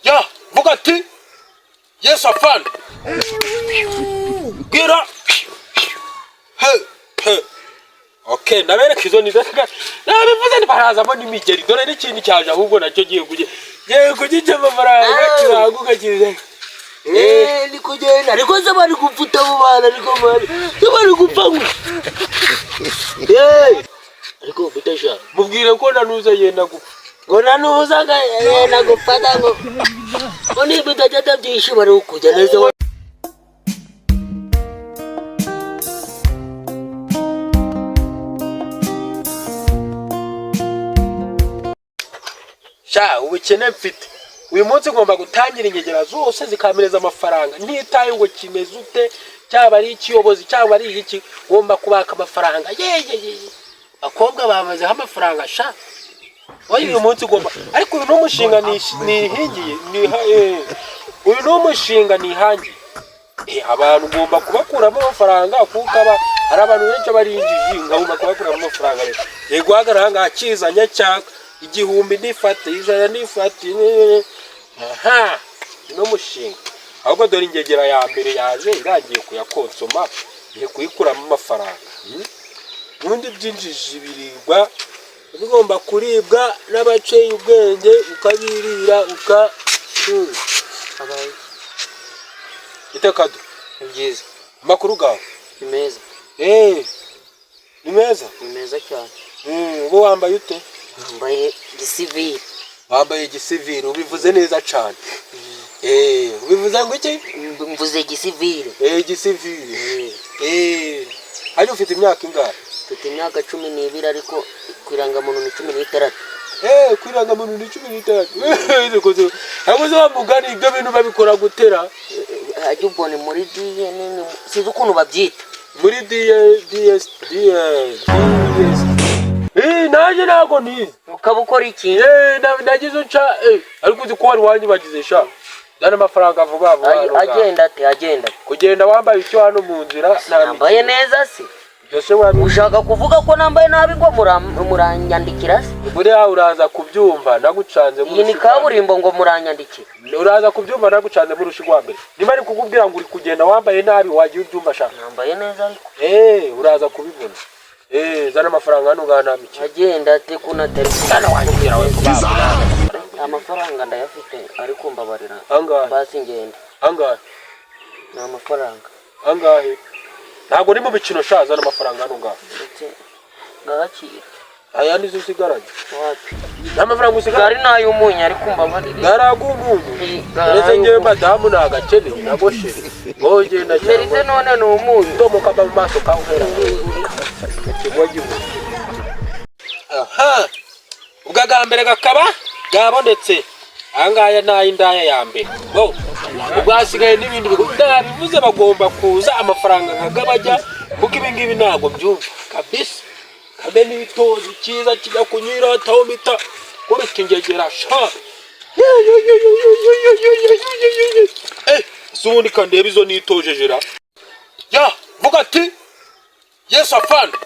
Ya vuga ati Yesu afande. Gira. He. Okay, nabereka izo ni zaka. Nabivuze ni baraza mo n'imigeri dore n'ikindi cyaje ahubwo nacyo giye kujya amafaranga kibaguka kize. Ni kugenda ariko se bari gupfuta mu bana ariko bari gupfa ngo. Ariko bitasha mubwire ko nanuza yenda gupfa. Ngo nanuza ga yenda gupfata ngo. Oni bitajya byinshi bari kujya neza. Ubukene mfite uyu munsi ngomba gutangira ingegera zose zikamereza amafaranga ntitaye ngo kimeze ute cyaba ari ikiyobozi cyaba ari iki ngomba kubaka amafaranga akobwa bamaze amafaranga uyu munsi ngomba ariko uyu n'umushinga nihingiye uyu n'umushinga nihangiye abantu ngomba kubakuramo amafaranga kuko ari abantu benshi barinjije ngomba kubakuramo amafaranga rero yego hagaranga akizanya cyaka igihumbi nifate ijana nifate no mushinga ahubwo dore ingegera ya mbere yaje iragiye kuyakonsoma igiye kuyikuramo amafaranga n'undi byinjije birirwa bigomba kuribwa n'abaceye ubwenge ukabirira itekado byiza amakuru gawe ni meza ni meza cyane ubu wambaye ute wambaye gisivili wambaye gisivili ubivuze neza cyane ubivuze ngo iki mvuze gisivili gisivili hanyuma ufite imyaka ingahe mfite imyaka 12 ariko kwirangamuntu ni 13 kwirangamuntu ni 13 abuze bamugana ibyo bintu babikora gutera ajye ubone muri DNA sizo ukuntu babyita muri DS naje nago ni ukabukora iki nagize unca ariko uzi ko wari wanyibagize dana amafaranga vuba agenda kugenda wambaye icyo hano mu nzira nambaye neza se byose wari ushaka kuvuga ko nambaye nabi ngo muranyandikira se buriya uraza kubyumva nagucanze iyi ni kaburimbo ngo muranyandikira uraza kubyumva nagucanze mu rushi rwa mbere niba ari kukubwira ngo uri kugenda wambaye nabi wagiye ubyumva nambaye neza ariko uraza kubibona zana amafaranga hano ganamiki agenda ate kuna telefone wanyumvira we kubaba amafaranga ndayafite ariko mbabarira basi ngenda angahe na amafaranga angahe ntabwo ni mu bicino zana amafaranga hano ngaho ngakira aya nizo usigaranye wapi n'amafaranga usigaranye ari nayo umunyu ariko mbabarira garagumunyu uretse ngewe madamu nagakene nagoshe ngogenda cyane none ni umunyu ndomuka mu maso kawuhera ubwagambere gakaba gabonetse angaya nayindaya ya mbere ubwasigaye n'ibindi bivuze bagomba kuza amafaranga nkagabajya kuko ibingibi ntabwo byumva kabisa kabe n'ibitozi cyiza kijya kunyira tawumita kubita ingegera subundi kandeba izo nitojejera ya vuga ati Yesu afande.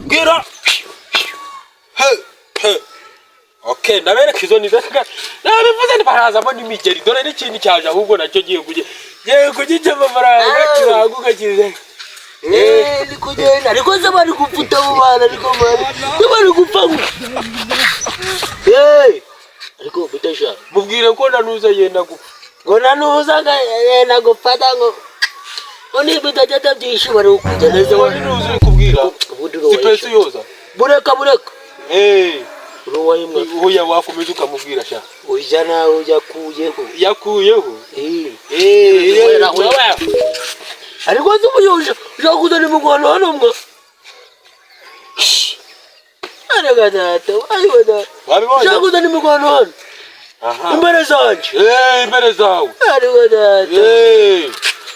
Gira. Okay, nabereka izo ni zaka. Nabivuze ni baraza mo n'imigeri dore n'ikindi cyaje ahubwo nacyo giye kujya amafaranga kibaguka kize. Ni kugenda ariko se bari gupfuta mu bana ariko bari gupfa ngo. Ariko bitasha mubwire ko nanuza yenda gupfa. Ngo nanuza ga yenda gupfata ngo. Oni bitajya byinshi bari kujya neza wari nuzi kubwira. Sipesi yoza. Bureka. Ruwayimwe uya wakomeza ukamubwira sha. Ujana ujakuyeho. Yakuyeho. Ariko zumuyuje ujakuza ni mugwana hano mwa. Aragata wayibona. Wabibonye? Ujakuza ni mugwana hano. Aha. Imbere zanje. Imbere zawe. Aragata.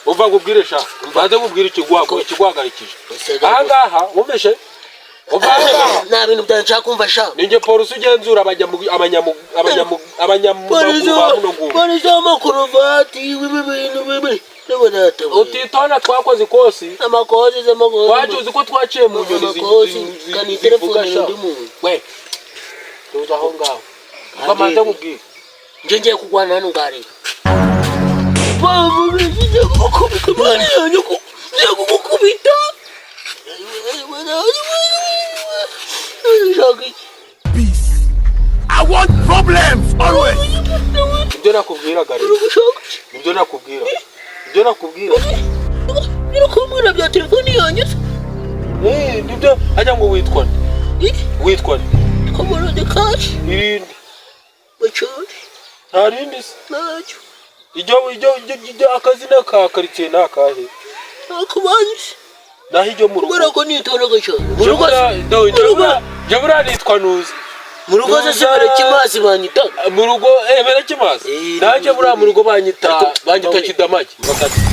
Uva kubwire sha. Mbaze kubwira ikigwagarikije. Ahangaha wumvishe? Na bintu byanca kumva sha. Ninge polisi ugenzura Polisi amakurovati ibintu n'abadata. Utitona twakoze ikosi. Amakozi z'amakozi. Wajuze ko twaciye mu nyoni kani telefone ndi mu. We. Tuza aho ngaho. Bamaze kubwira. ngiye kugwana hano ngari bavuga ngiye gukubita mani yanjye ko ngiye gukubita I want problems always. Ibyo nakubwiraga rero. Ibyo nakubwira. Birakumira bya telefoni yanjye. Nibyo ajya ngo witwa Kamara de cash. irindi Bacuri. ntarindi Nacyo. ijyo akazina ka karitsiye nakahe Akubanyi. naho ijyo mu rugo Barako nitoraga cyane. jabura nitwa Nuzi Mu rugo se sibere kimasi banyita. mu rugo bere kimazi naje bura mu rugo banyita Kidamaki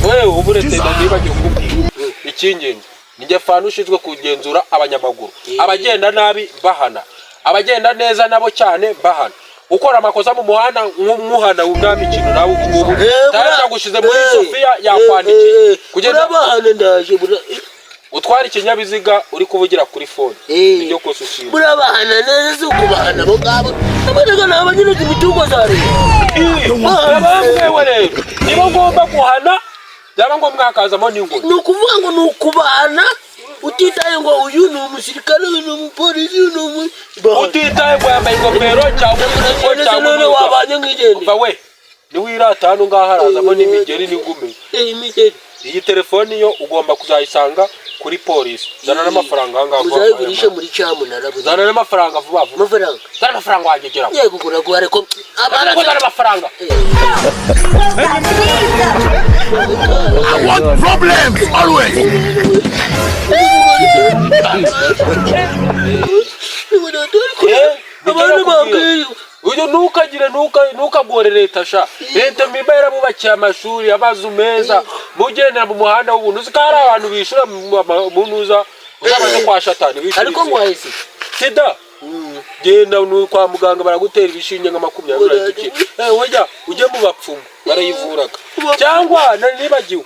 wewe uburetse ndagibagiye kubwira ikingenzi nijye fana ushizwe kugenzura abanyamaguru abagenda nabi bahana abagenda neza nabo cyane bahana ukora amakosa mu muhanda nk'umuhanda w'umwami kintu nawe ubu taje gushize muri Sofia yakwandikiye kugenda bahana ndaje bura utwara ikinyabiziga uri kuvugira kuri phone nijyo kose ushima bura bahana neza ukubahana bo ngabo abadaga nabanyine imitungo za leta bamwe rero nibo ngomba guhana byaba ngo mwakazamo n'ingoro nukuvuga ngo nukubahana utitaye ngo uyu ni umusirikare uyu ni umupolisi uyu ni utitaye ngo yambaye ingofero cyangwa none wabanye nk'igende umva we niwirata hano ngaho harazamo n'imigeri n'ingume imigeri iyi telefoni yo ugomba kuzayisanga kuri polisi zana n'amafaranga aha ngaha uzayigurishe muri cyamunara zana n'amafaranga vuba vuba amafaranga zana amafaranga wagegeraho yego kugura ko ariko zana amafaranga I want problems always. abantu bambwiye uyu ntukagore leta sha leta mbiba yarabubakiye amashuri amazu meza mugendera mu muhanda w'ubuntu uzi ko hari abantu bishura mu ntuza uzamaze kwa shatani bishura ariko mwahise sida genda kwa muganga baragutera ibishinge nka 20 ujye mu bapfumu barayivuraga cyangwa nibagiwe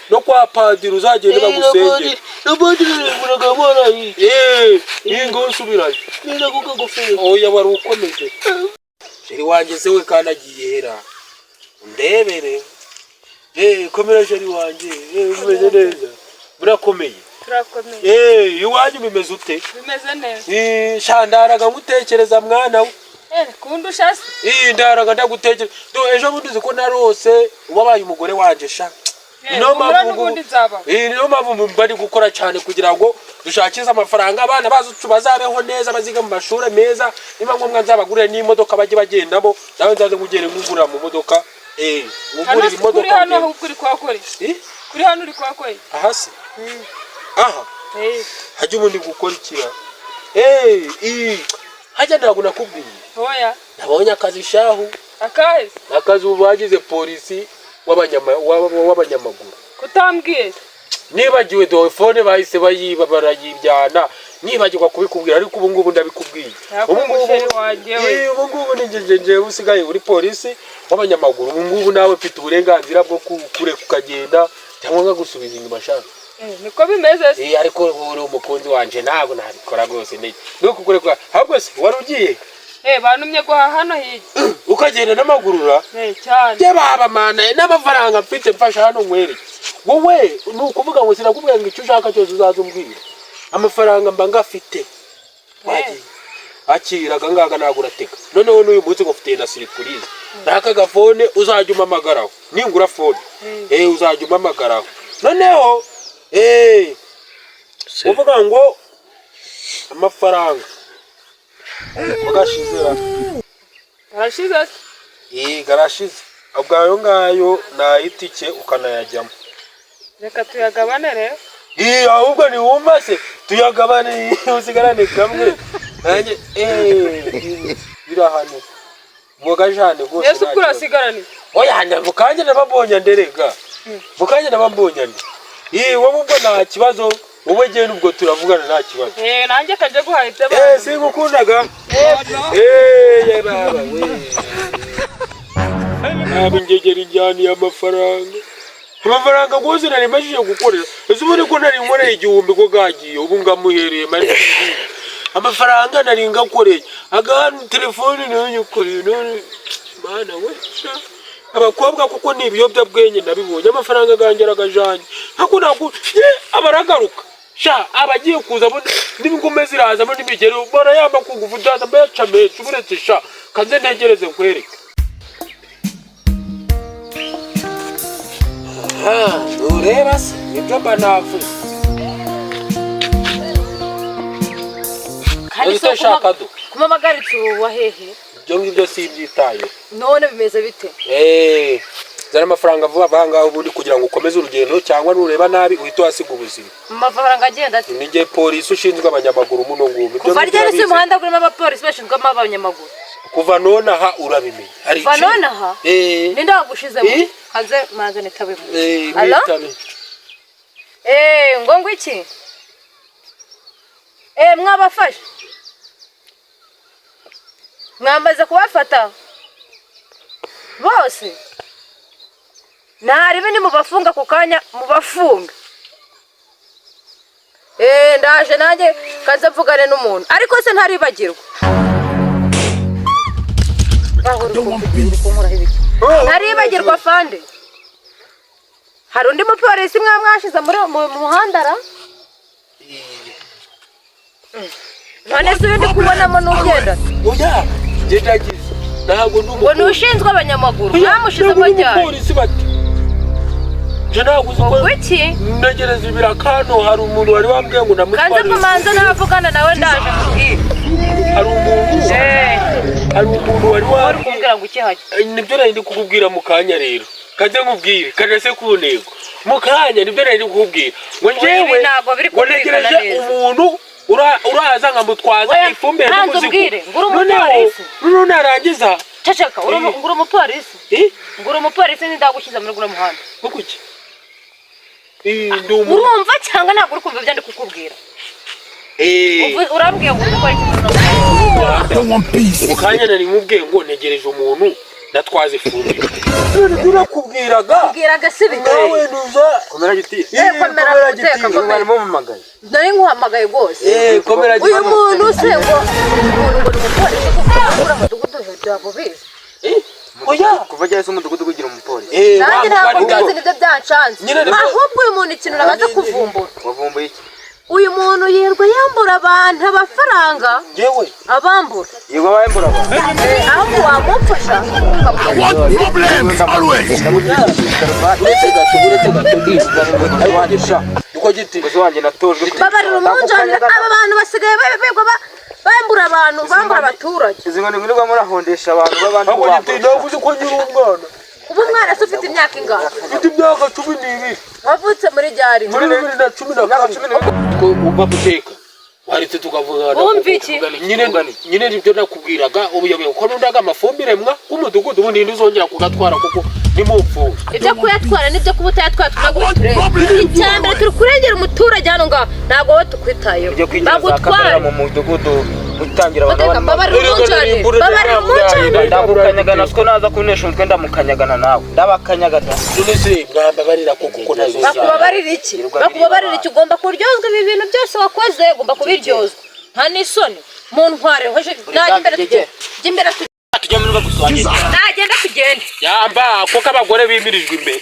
no kwa padiri uzagenda bagusengera no padiri biraga marayi ingo usubirayo nira kuko gofero oya wari ukomeje sheri wanjye se we kanagiye hera ndebere komera sheri wanjye umeze neza burakomeye turakomeye iwanyu bimeze ute bimeze neza shandaraga ngutekereza mwana we kundusha se ndaraga ndagutekereza ejo bundi uzi ko narose ubabaye umugore wanje sha niyo mpamvu bari gukora cyane kugira ngo dushakize amafaranga abana bacu bazabeho neza baziga mu mashuri meza niba ngombwa nzabagurire n'imodoka bajye bagendamo nawe nzaze ngugere ngugura mu modoka ngugurira imodoka kuri hano aho kuri kwakore kuri hano uri kwakore aha se aha hajye ubundi gukora ikira hajya ntabwo nakubwiye hoya nabonye akazi shahu akazi ubu bagize polisi w'abanyamaguru kutambwiye nibagiwe telefone bahise bayiba barayibyana nibagirwa kubikubwira ariko ubu ngubu ndabikubwiye ubu ngubu ninjye usigaye uri polisi w'abanyamaguru ubu ngubu nawe mfite uburenganzira bwo kure kukagenda cyangwa ngagusubiza inyuma shaka niko bimeze ariko uri umukunzi wanje ntabwo nabikora rwose no kukurekwa ahubwo se wari ugiye banumye guhaha hano hirya ukagenda n'amagurura cyane baba mana n'amafaranga mfite mfasha hano nkwereke wowe nukuvuga ngo sinakubwira ngo icyo ushaka cyose uzaza umbwira amafaranga mba ngafite wagiye akiraga ngaga nagurateka noneho n'uyu munsi ngufitiye na sirikurize naka gafone uzajya umamagaraho ningura fone uzajya umamagaraho noneho uvuga ngo amafaranga bagashizera garashize ubwayo ngayo nayitike ukanayajyamo reka tuyagabane rero ahubwo niwumva se tuyagabane usigarane kamwe nanjye birahane mugajane gose Yesu kurasigarane oya ndavukanye nababonye nderega vukanye nabambonye ndi wowe ubwo nta kibazo wowe genda ubwo turavugana nta kibazo nanjye kaje guhahita abantu singukundaga baba we ngegera injyani amafaranga gose nari mashije gukorera ese ubundi ko nari nkoreye 1000 ko gagiye ubu ngamuhereye mari amafaranga nari ngakoreye agahanu telefone nayo nyukoreye none mana we abakobwa kuko ni ibiyobyabwenge ndabibonye amafaranga ganjye aragajanye hako nago abaragaruka sha abagiye kuza n'ibingume ziraza muri migero bara yamba kuguvu data mbeca mecu buretse sha kanze ntegereze nkwereke ureba se nibyo banavuze kandi shaka kumamagaritse uwa hehe byo ngibyo si ibyitaye none bimeze bite zara amafaranga vuba banga ubundi kugira ngo ukomeze urugendo cyangwa nureba nabi uhita wasiga ubuzima amafaranga agenda ati nige polisi ushinzwe abanyamaguru muno ngumi kuva ryari se umuhanda gurimo abapolisi bashinzwe abanyamaguru kuva none aha urabimenya hari kuva none aha ninde wagushizemo hanze manze nitabemo allo ngo iki mwabafashe mwamaze kubafata bose ntari bini mubafunga ku kanya mubafunga ndaje nanjye kaze mvugane n'umuntu ariko se ntaribagirwa ntaribagirwa fande hari undi mupolisi mwashize mu muhanda ra none se undi kubonamo n'ugenda oya ngendagize ntabwo ngo nushinzwe abanyamaguru mwamushizemo ryari je naguze ngo iki negereza ibirakano hari umuntu wari wambwiye ngo namutware kanze kumanza navugana nawe ndaje kubwira hari umuntu wari kumbwira ngo iki haje nibyo nari ndi kukubwira mu kanya rero kaze nkubwire kadase ku ntego mu kanya nibyo nari ndi kukubwira ngo njyewe ngo negereje umuntu uraza nkamutwaza ifumbire n'umuzigo none narangiza ceceka ngura umupolisi ngura umupolisi nindagushyize muri gura muhanda kuki urumva cyangwa ntabwo uri kumva ibyo ndi kukubwira urambwiye ngo ukore ikintu mukanya nari mubwiye ngo negereje umuntu natwaze ifumbire urakubwiraga si bike nawe nuza komera giti komera guteka komera mumamagaye nari nkuhamagaye rwose komera uyu muntu se ngo umupolisi kuko umudugudu byabo bizi oya kuva cyane se umudugudu kugira umupolisi nanjye ntabwo byazi nibyo byancanze ahubwo uyu muntu ikintu namaze kuvumbura wavumbuye iki uyu muntu yirwa yambura abantu amafaranga yewe abambura yego bambura abantu ahubwo wamufasha What problems always? uko giti bose wanjye natojwe babarira umunjani aba bantu basigaye bibwa bambura abantu bambura abaturage izi ngo nimwirirwa murahondesha abantu b'abandi uko giti navuze ko nyiri umwana ubu mwana se ufite imyaka ingana ufite imyaka 12 wavutse muri ryari muri 2012 ko uba guteka warite tukavugana umva iki nyine nibyo nakubwiraga ubuyoboye ko nundaga amafumbire mwa umudugudu ubundi ndizongera kugatwara kuko nimupfu ibyo kuyatwara nibyo kubuta yatwara tunaguturere icyambere turi kurengera umuturage hano ngaho ntabwo wowe tukwitayeho bagutwara mu mudugudu utangira abantu babarira umunjani ndamukanyagana siko naza kunesha umutwe ndamukanyagana nawe ndabakanyagata none mwababarira kuko nazo bakubabarira iki ugomba kuryozwa ibi bintu byose wakoze ugomba kubiryozwa nta n'isoni mu ntware najya imbere tugende tujya muri bagusangira nagenda tugende yamba kuko abagore bimirijwe imbere